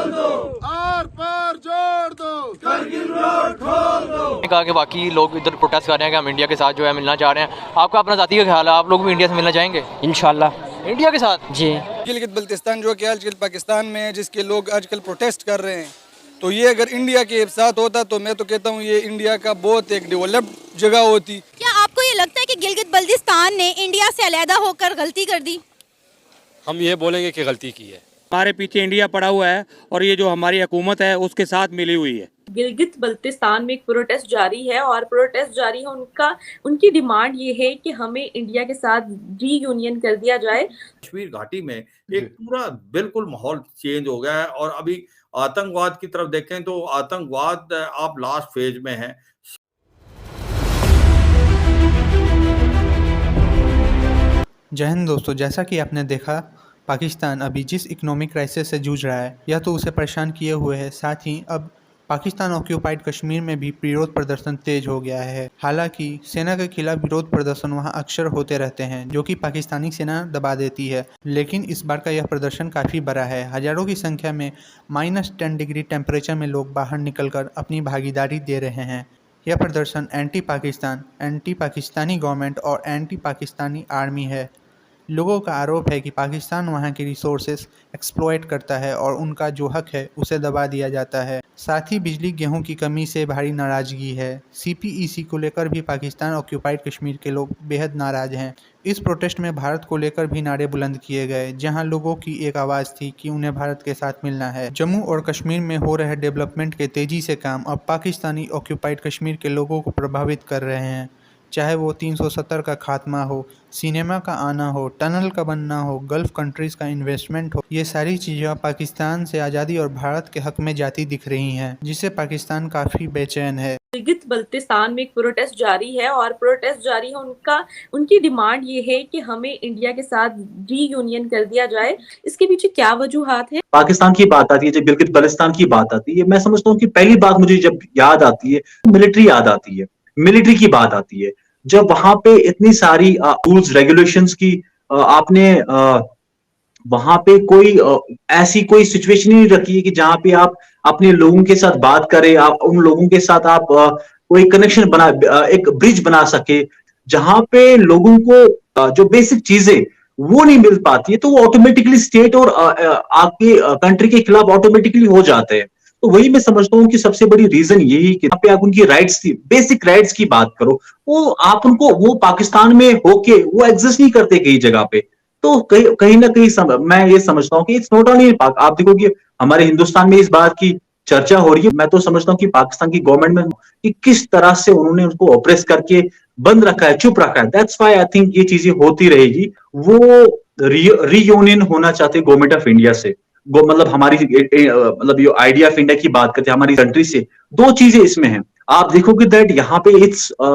Are पार जोड़ दो, Kargil road खोल दो। कहा कि बाकी लोग इधर प्रोटेस्ट कर रहे हैं कि हम इंडिया के साथ जो है मिलना चाह रहे हैं। आपका अपना जाती का ख्याल है, आप लोग भी इंडिया से मिलना चाहेंगे? इंशाल्लाह इंडिया के साथ जी। गिलगित बल्तिस्तान जो कि आजकल पाकिस्तान में है, जिसके लोग आजकल प्रोटेस्ट कर रहे हैं, तो ये अगर इंडिया के साथ होता तो मैं तो कहता हूँ ये इंडिया का बहुत एक डेवलप्ड जगह होती। क्या आपको ये लगता है कि गिलगित बल्तिस्तान ने इंडिया से अलहदा होकर गलती कर दी? हम ये बोलेंगे कि गलती की है। हमारे पीछे इंडिया पड़ा हुआ है और ये जो हमारी हुकूमत है उसके साथ मिली हुई है। गिलगित बल्तिस्तान में एक प्रोटेस्ट जारी है और प्रोटेस्ट जारी है उनकी डिमांड ये है कि हमें इंडिया के साथ रीयूनियन कर दिया जाए। कश्मीर घाटी में एक पूरा बिल्कुल माहौल चेंज हो गया है और अभी आतंकवाद की तरफ देखें तो आतंकवाद आप लास्ट फेज में है। जय हिंद दोस्तों, जैसा कि आपने देखा पाकिस्तान अभी जिस इकोनॉमिक क्राइसिस से जूझ रहा है यह तो उसे परेशान किए हुए है, साथ ही अब पाकिस्तान ऑक्यूपाइड कश्मीर में भी विरोध प्रदर्शन तेज हो गया है। हालांकि सेना के खिलाफ विरोध प्रदर्शन वहां अक्सर होते रहते हैं जो कि पाकिस्तानी सेना दबा देती है, लेकिन इस बार का यह प्रदर्शन काफ़ी बड़ा है। हज़ारों की संख्या में -10 डिग्री टेम्परेचर में लोग बाहर निकलकर अपनी भागीदारी दे रहे हैं। यह प्रदर्शन एंटी पाकिस्तानी गवर्नमेंट और एंटी पाकिस्तानी आर्मी है। लोगों का आरोप है कि पाकिस्तान वहां के रिसोर्सेज एक्सप्लॉइट करता है और उनका जो हक है उसे दबा दिया जाता है। साथ ही बिजली गेहूं की कमी से भारी नाराजगी है। CPEC को लेकर भी पाकिस्तान ऑक्यूपाइड कश्मीर के लोग बेहद नाराज हैं। इस प्रोटेस्ट में भारत को लेकर भी नारे बुलंद किए गए, जहां लोगों की एक आवाज़ थी कि उन्हें भारत के साथ मिलना है। जम्मू और कश्मीर में हो रहे डेवलपमेंट के तेज़ी से काम अब पाकिस्तानी ऑक्यूपाइड कश्मीर के लोगों को प्रभावित कर रहे हैं, चाहे वो 370 का खात्मा हो, सिनेमा का आना हो, टनल का बनना हो, गल्फ कंट्रीज़ का इन्वेस्टमेंट हो। ये सारी चीज़ें पाकिस्तान से आज़ादी और भारत के हक में जाती दिख रही हैं, जिससे पाकिस्तान काफ़ी बेचैन है। गिलगित बल्तिस्तान में एक प्रोटेस्ट जारी है और प्रोटेस्ट जारी है उनकी डिमांड ये है कि हमें इंडिया के साथ रीयूनियन कर दिया जाए। इसके पीछे क्या वजूहात है? पाकिस्तान की बात आती है, जब गिलगित बल्तिस्तान की बात आती है, मैं समझता हूँ कि पहली बात मुझे जब याद आती है मिलिट्री याद आती है, मिलिट्री की बात आती है। जब वहां पे इतनी सारी रूल्स रेगुलेशंस की आपने वहां पे कोई ऐसी कोई सिचुएशन ही नहीं रखी है कि जहां पे आप अपने लोगों के साथ बात करें, आप उन लोगों के साथ आप कोई कनेक्शन बना, एक ब्रिज बना सके, जहां पे लोगों को जो बेसिक चीजें वो नहीं मिल पाती है तो वो ऑटोमेटिकली स्टेट और आपके कंट्री के खिलाफ ऑटोमेटिकली हो जाते हैं। तो वही मैं समझता हूँ कि सबसे बड़ी रीजन यही कि यहाँ पे आप उनकी राइट्स की, बेसिक राइट्स की बात करो, वो आप उनको, वो पाकिस्तान में होके वो एग्जिस्ट नहीं करते कई जगह पे। तो कहीं ना कहीं मैं ये समझता हूँ कि इट्स नॉट ओनली आप देखो कि हमारे हिंदुस्तान में इस बात की चर्चा हो रही है। मैं तो समझता हूँ कि पाकिस्तान की गवर्नमेंट में कि किस तरह से उन्होंने उनको ऑपरेस करके बंद रखा है, चुप रखा है। दैट्स व्हाई आई थिंक ये चीजें होती रहेगी। वो रीयूनियन होना चाहते गवर्नमेंट ऑफ इंडिया से, मतलब हमारी मतलब ये आइडिया ऑफ इंडिया की बात करते हैं हमारी कंट्री से। दो चीजें इसमें हैं, आप देखोगे दैट यहाँ पे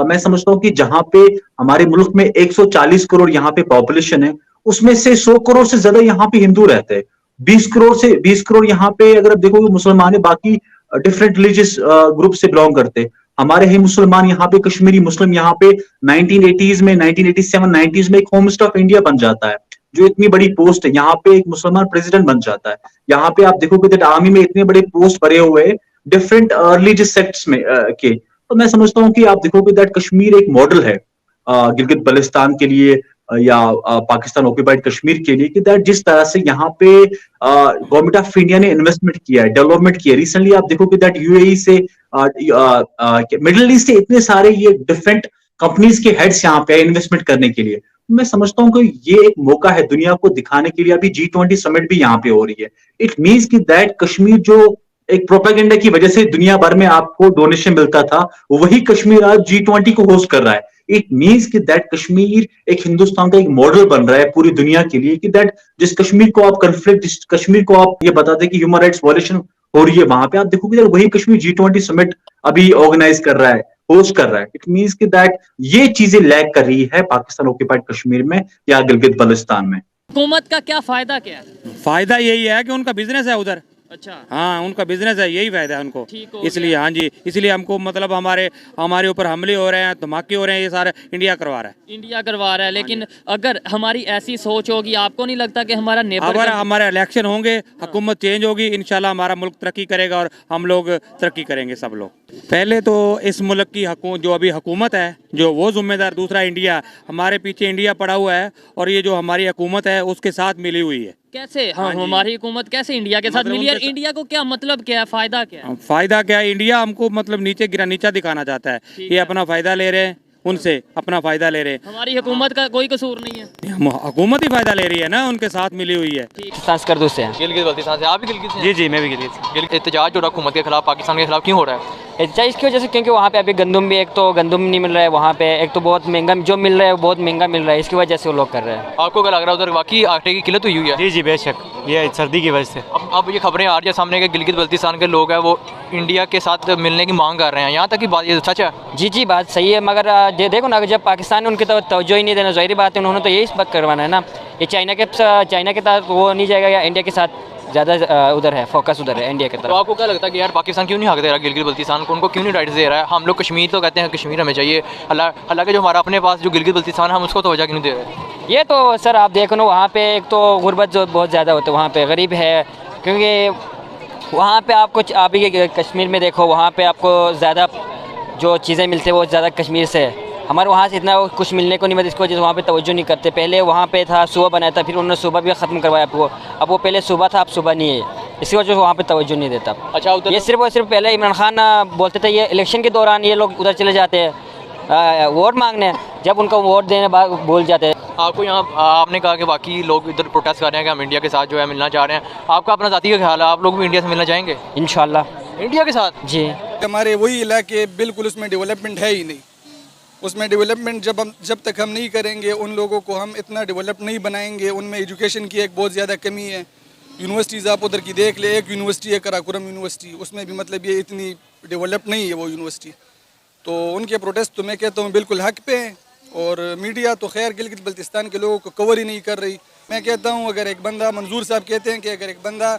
मैं समझता हूँ कि जहां पे हमारे मुल्क में 140 करोड़ यहाँ पे पॉपुलेशन है, उसमें से 100 करोड़ से ज्यादा यहाँ पे हिंदू रहते हैं। 20 करोड़ यहाँ पे अगर आप देखोगे मुसलमान है, बाकी डिफरेंट रिलीजियस ग्रुप से बिलोंग करते हैं। हमारे ही मुसलमान यहाँ पे, कश्मीरी मुस्लिम यहाँ पे 1980s में, 1987 90s में एक होम मिनिस्टर ऑफ इंडिया बन जाता है, जो इतनी बड़ी पोस्ट है। यहाँ पे एक मुसलमान प्रेसिडेंट बन जाता है। यहाँ पे आप देखोगे दैट आर्मी में इतने बड़े पोस्ट भरे हुए हैं डिफरेंट रिलीजियस सेक्ट्स में के। तो मैं समझता हूँ कि आप देखोगे दैट कश्मीर एक मॉडल है गिलगित बल्तिस्तान के लिए या पाकिस्तान ऑक्यूपाइड कश्मीर के लिए, कि दैट जिस तरह से यहाँ पे गवर्नमेंट ऑफ इंडिया ने इन्वेस्टमेंट किया है, डेवलपमेंट किया है। रिसेंटली आप देखोगे दैट UAE से, मिडिल ईस्ट से इतने सारे ये डिफरेंट कंपनीज के हेड्स यहाँ पे इन्वेस्टमेंट करने के लिए। मैं समझता हूँ कि ये एक मौका है दुनिया को दिखाने के लिए। अभी G20 समिट भी यहाँ पे हो रही है। इट मीन्स कि दैट कश्मीर जो एक प्रोपेगेंडा की वजह से दुनिया भर में आपको डोनेशन मिलता था, वही कश्मीर आज G20 को होस्ट कर रहा है। इट मीन्स कि दैट कश्मीर एक हिंदुस्तान का एक मॉडल बन रहा है पूरी दुनिया के लिए, कि दैट जिस कश्मीर को आप कन्फ्लिक्ट, जिस कश्मीर को आप ये बताते कि ह्यूमन राइट्स वायलेशन हो रही है, वहां पे आप देखोगे वही कश्मीर G20 समिट अभी ऑर्गेनाइज कर रहा है, होस्ट कर रहा है। इट मीन्स कि दैट ये चीजें लैग कर रही है पाकिस्तान ऑक्यूपाइड कश्मीर में या गिलगित बल्तिस्तान में। हुकूमत का क्या फायदा क्या है? फायदा यही है कि उनका बिजनेस है उधर, अच्छा। हाँ, उनका बिजनेस है, यही फायदा है उनको। ठीक हो इसलिए गया। हाँ जी, इसलिए हमको मतलब हमारे ऊपर हमले हो रहे हैं, धमाके हो रहे हैं, ये सारा इंडिया करवा रहा है। इंडिया करवा रहा है, लेकिन अगर हमारी ऐसी सोच होगी, आपको नहीं लगता कि हमारा नेबर अगर हमारे इलेक्शन होंगे, हुकूमत चेंज होगी, इंशाल्लाह हमारा मुल्क तरक्की करेगा और हम लोग तरक्की करेंगे सब लोग। पहले तो इस मुल्क की जो अभी हुकूमत है जो वो जिम्मेदार, दूसरा इंडिया, हमारे पीछे इंडिया पड़ा हुआ है और ये जो हमारी हुकूमत है उसके साथ मिली हुई है। कैसे? हाँ, हमारी हुकूमत कैसे इंडिया के साथ मतलब मिली है? उनके इंडिया को क्या मतलब, क्या है फायदा, क्या है? फायदा क्या है? इंडिया हमको मतलब नीचा दिखाना चाहता है। ठीक ये है। अपना फायदा ले रहे हैं, उनसे अपना फायदा ले रहे हैं। हमारी हुकूमत का कोई कसूर नहीं है, हुकूमत ही फायदा ले रही है ना, उनके साथ मिली हुई है। संस्कृत से हैं। गिलगित बल्तिस्तान से। आप भी गिलगित से हैं? जी मैं भी गिलगित से। एहतजाज हो रहा हुकूमत के खिलाफ, पाकिस्तान के खिलाफ, क्यों हो रहा है? एहतजाज इसकी वजह से क्योंकि वहाँ पे अभी गंदम भी, एक तो गंदम नहीं मिल रहा है वहाँ पे, एक तो बहुत महंगा जो मिल रहा है वो बहुत महंगा मिल रहा है, इसकी वजह से वो लोग कर रहे हैं। आपको क्या लग रहा है उधर वाकई आटे की किल्लत हुई है? जी बेशक, ये सर्दी की वजह से। अब ये खबरें आ रही है सामने के गिलगित बल्तिस्तान के लोग हैं वो इंडिया के साथ मिलने की मांग कर रहे हैं, यहाँ तक की बात ये सच है? जी बात सही है, मगर देखो ना, जब पाकिस्तान ने उनकी तरफ तवज्जो ही नहीं देना, ज़ाहिर बात है उन्होंने तो यही बात करवाना है ना। ये चाइना के साथ वो नहीं जाएगा, या इंडिया के साथ ज़्यादा उधर है, फोकस उधर है इंडिया की तो तरफ। आपको क्या लगता है कि यार पाकिस्तान क्यों नहीं हक दे रहा गिलगित बल्तिस्तान को, उनको क्यों नहीं राइट्स दे रहा है? हम लोग कश्मीर तो कहते हैं कश्मीर हमें चाहिए, हालांकि जो हमारा अपने पास जो गिलगित बल्तिस्तान है हम उसको तवज्जो क्यों नहीं दे रहे? ये तो सर आप देखो ना, वहाँ पे एक तो गुर्बत जो बहुत ज़्यादा होती है, वहाँ पे गरीब है, क्योंकि वहाँ पे आप कुछ आप ही कश्मीर में देखो, वहाँ पे आपको ज़्यादा जो चीज़ें मिलती है वो ज़्यादा कश्मीर से है। हमारे वहाँ से इतना कुछ मिलने को नहीं मिलता, इसकी वजह से वहाँ पे तवज्जो नहीं करते। पहले वहाँ पे था सुबह बनाया था, फिर उन्होंने सुबह भी ख़त्म करवाया आपको, अब वो पहले सुबह था, अब सुबह नहीं है, इसी वजह से वहाँ पे तवज्जो नहीं देता। अच्छा, उधर ये सिर्फ और सिर्फ पहले इमरान खान बोलते थे, ये इलेक्शन के दौरान ये लोग उधर चले जाते हैं वोट मांगने, जब उनको वोट देने बाद भूल जाते हैं। आपको यहाँ आपने कहा कि बाकी लोग इधर प्रोटेस्ट कर रहे हैं कि हम इंडिया के साथ जो है मिलना चाह रहे हैं, आपका अपना ज़ाती का ख्याल है, आप लोग भी इंडिया से मिलना चाहेंगे? इंशाल्लाह इंडिया के साथ। जी। हमारे वही इलाके बिल्कुल उसमें डेवलपमेंट है ही नहीं। उसमें डेवलपमेंट जब तक हम नहीं करेंगे, उन लोगों को हम इतना डेवलप नहीं बनाएंगे। उनमें एजुकेशन की एक बहुत ज़्यादा कमी है। यूनिवर्सिटीज़ आप उधर की देख ले, एक यूनिवर्सिटी है कराकोरम यूनिवर्सिटी, उसमें भी मतलब ये इतनी डेवलप नहीं है वो यूनिवर्सिटी। तो उनके प्रोटेस्ट तो मैं कहता हूँ बिल्कुल हक पे हैं, और मीडिया तो खैर गिलगित बल्तिस्तान के लोगों को कवर ही नहीं कर रही। मैं कहता हूँ अगर एक बंदा, मंजूर साहब कहते हैं कि अगर एक बंदा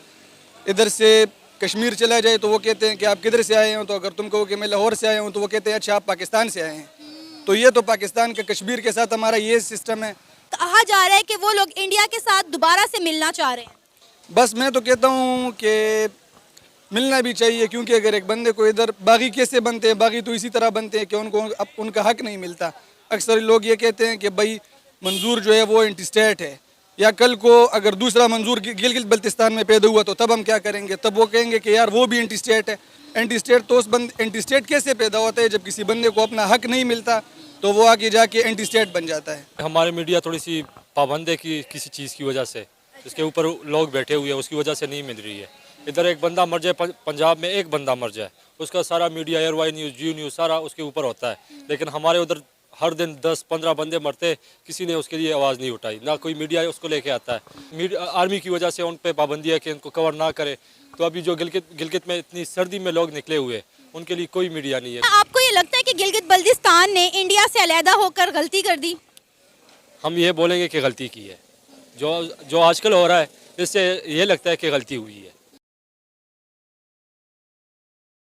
इधर से कश्मीर चला जाए तो वो कहते हैं कि आप किधर से आए हो, तो अगर तुम कहो कि मैं लाहौर से आया हूँ तो वो कहते हैं अच्छा आप पाकिस्तान से आए हैं। तो ये तो पाकिस्तान के कश्मीर के साथ हमारा ये सिस्टम है। कहा जा रहा है कि वो लोग इंडिया के साथ दोबारा से मिलना चाह रहे हैं। बस मैं तो कहता हूँ कि मिलना भी चाहिए, क्योंकि अगर एक बंदे को इधर बागी कैसे बनते हैं, बागी तो इसी तरह बनते हैं कि उनको अब उनका हक नहीं मिलता। अक्सर लोग ये कहते हैं कि भाई मंजूर जो है वो एंटी स्टेट है, या कल को अगर दूसरा मंजूर गिलगित बल्तिस्तान में पैदा हुआ तो तब हम क्या करेंगे? तब वो कहेंगे कि यार वो भी एंटी स्टेट है। एंटी स्टेट तो एंटी स्टेट कैसे पैदा होता है? जब किसी बंदे को अपना हक नहीं मिलता तो वो आगे जाके एंटी स्टेट बन जाता है। हमारे मीडिया थोड़ी सी पाबंद है कि किसी चीज़ की वजह से, इसके ऊपर लोग बैठे हुए हैं, उसकी वजह से नहीं मिल रही है। इधर एक बंदा मर जाए, पंजाब में एक बंदा मर जाए, उसका सारा मीडिया, एयरवाई न्यूज़, जी न्यूज़, सारा उसके ऊपर होता है। लेकिन हमारे उधर हर दिन 10-15 बंदे मरते, किसी ने उसके लिए आवाज़ नहीं उठाई, ना कोई मीडिया उसको लेके आता है। आर्मी की वजह से उन पर पाबंदी है कि इनको कवर ना करे। तो अभी जो गिलगित में इतनी सर्दी में लोग निकले हुए, उनके लिए कोई मीडिया नहीं है। आपको ये लगता है कि गिलगित बल्तिस्तान ने इंडिया से अलहदा होकर गलती कर दी? हम ये बोलेंगे कि गलती की है। जो आजकल हो रहा है, इससे ये लगता है कि गलती हुई है।